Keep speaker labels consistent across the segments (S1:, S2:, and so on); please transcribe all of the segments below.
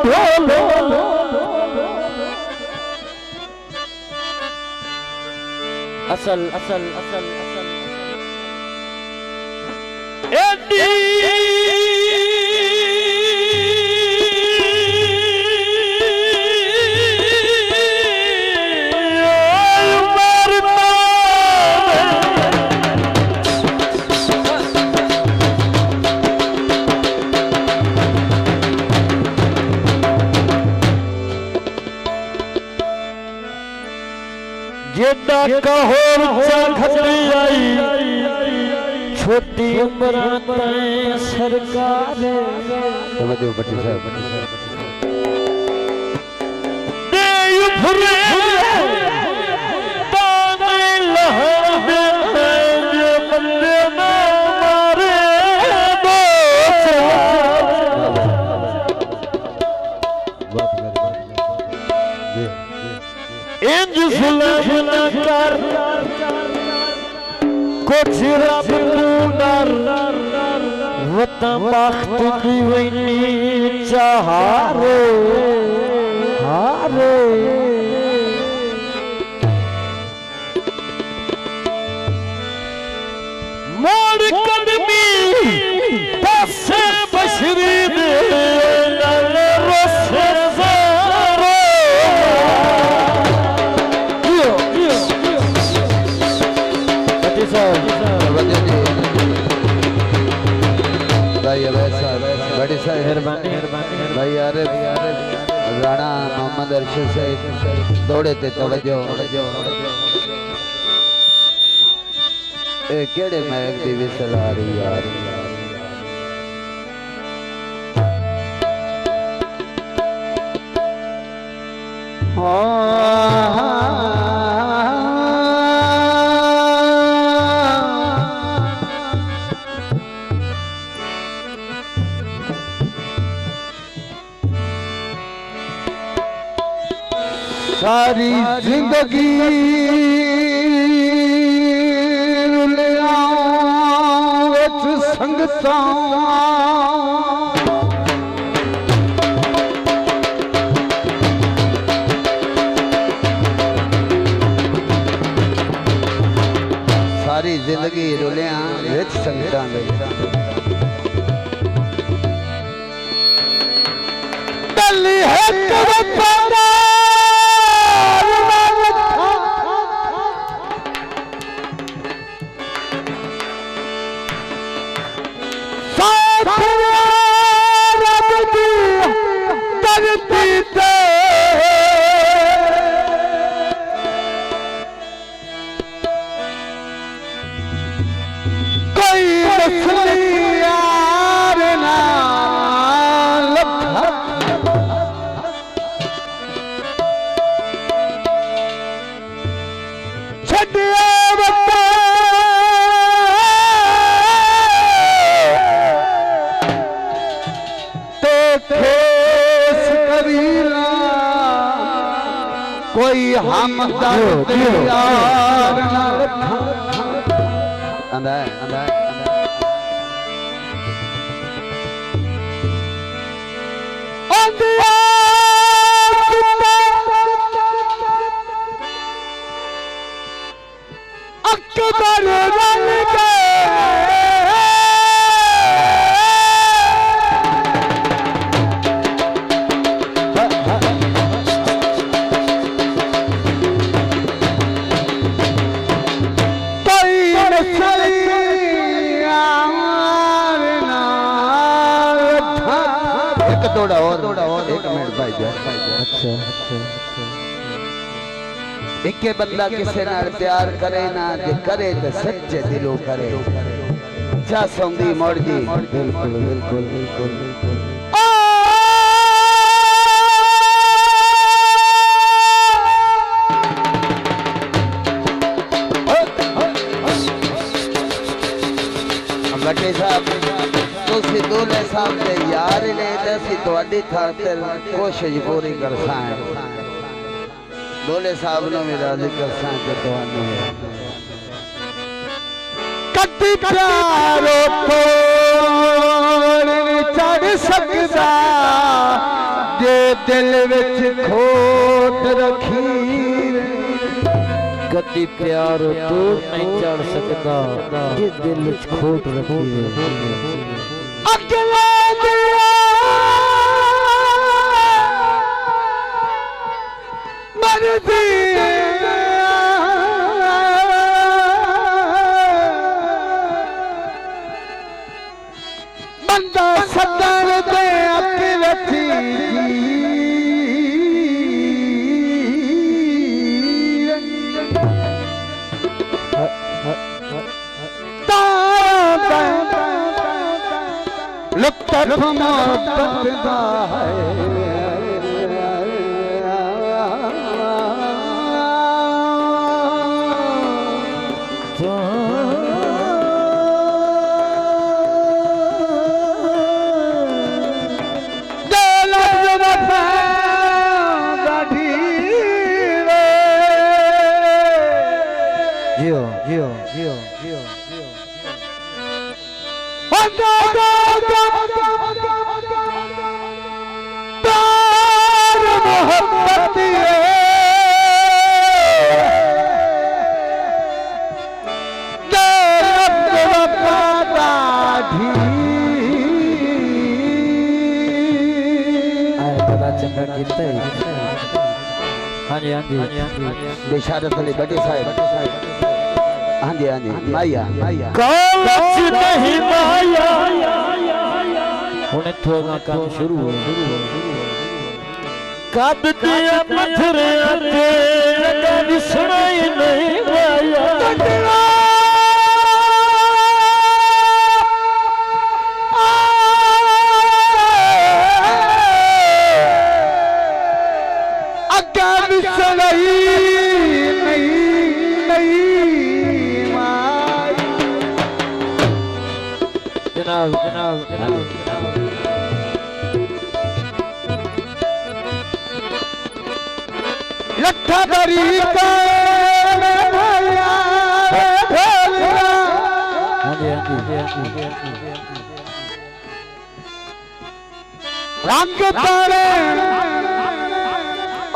S1: ढोलो असल असल असल असल एडी जेदा कहोर घटी आई छोटी उम्र सरकार इंज सुलह कर कुछ रब नर वतन बख्त की वनी चाहारे हारे मोड़ कदमी बसे बशरी दे नल रोसे
S2: बड़ी मेहरबानी भाई यार राणा मोहम्मद अरशद से दौड़े थे तवज्जो ए केड़े महक दी विसल आ रही यार सारी जिंदगी संगता सारी जिंदगी रुलिया विच संगता दली है कोई हम दर्द यार ना अंदा अंदा अंदा अकबर रंग के थोड़ा और एक मिनट भाई अच्छा एक बंदा किसी नाल प्यार करे ना जे करे तो सच्चे दिलों करे जा सौंदी मोड़ जी बिल्कुल बिल्कुल बिल्कुल बिल्कुल बटे साहब तुसी दूल्हे साहब दे यार ने दसी तोड़ी खातिर कोशिश पूरी करसा है दूल्हे साहब नो भी राजी करसा के तोनु कति प्यारो तोड़ चढ़ सकदा जे दिल विच खोट रखी
S1: कदी प्यार दूर नहीं चढ़ सकता जे दिल विच खोट रखी
S2: अकेला दिया मरदी बंदा सदर दे अकेले थी लुत्फ मोहब्बत दा है
S1: जियो जियो जियो जियो जियो
S2: मोहब्बत
S1: हाँ जी हाँ जी
S2: बेशारत अली बड़ी साहब हाँ जी माया
S1: कौलच नहीं माया हुणे थोड़ा काम शुरू हो कद दिया पत्थरे आते कभी सुनाई नहीं माया जनाब जनाब जनाब
S2: लट्ठा बरी रंग तारे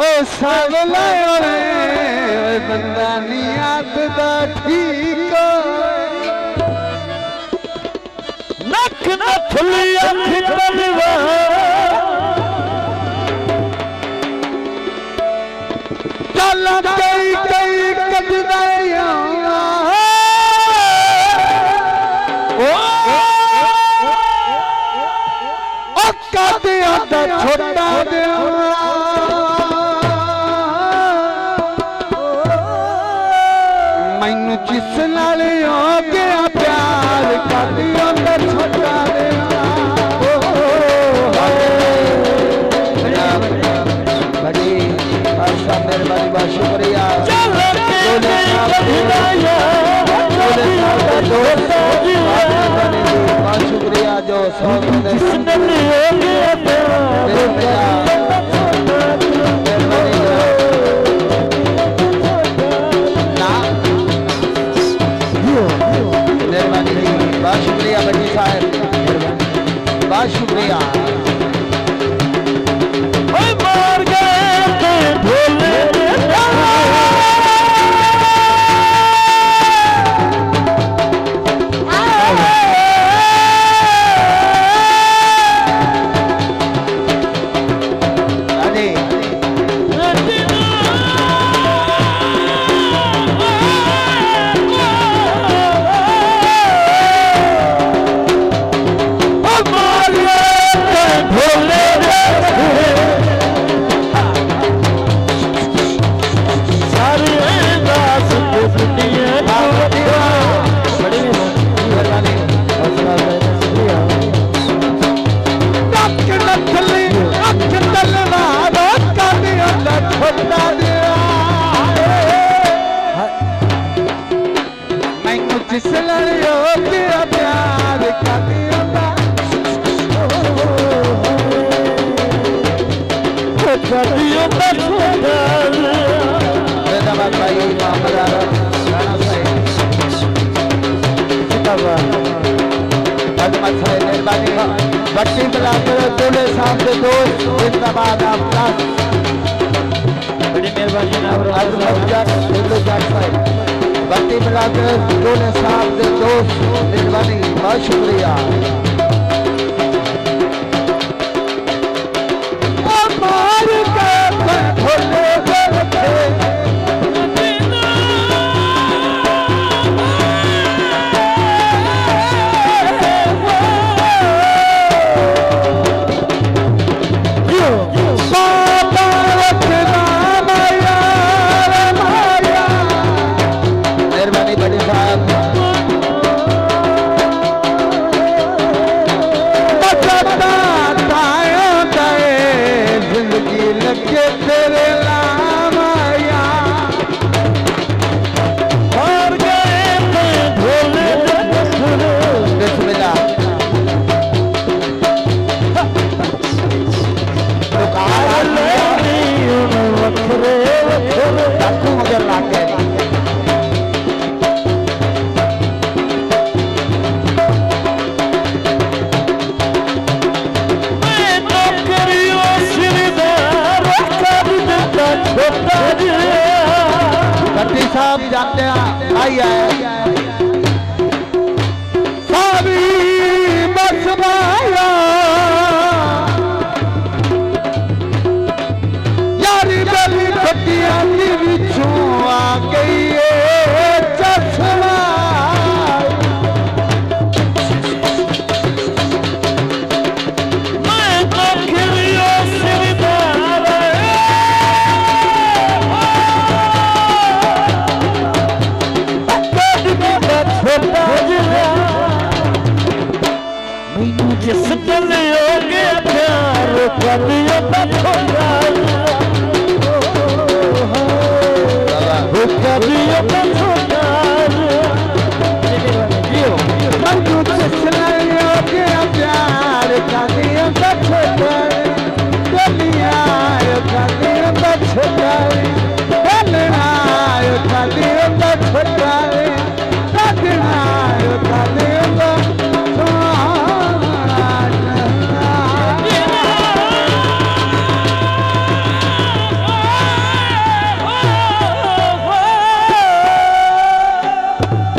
S2: ओ सब लाए बंदा नियत दा ठीक
S1: नख नथली अख तलवा
S2: चल कई कई कजदाइया ओ कदिया दा छोटा दिया मैनू जिस नाल हो गया प्यार कदिया दा छोटा बड़ी आशा मेहरबानी बहुत शुक्रिया बहुत शुक्रिया जो मेहरबानी बहुत शुक्रिया बड़ी साहब बहुत शुक्रिया मेहरबानी बट्टी मिलाकर दूल्हे साहब के दोस्त जिंदाबाद आपका
S1: बड़ी मेहरबानी जनाब
S2: बत्ती मिलाकर दूल्हे साहब के दोस्त मेहरबानी बहुत शुक्रिया साहब जाते आई आए सारी बस माया यारी गली खटिया बिछू आ गई चश्मा मैं तो खिलियो जिस दिल हो गया प्यार करियो करियो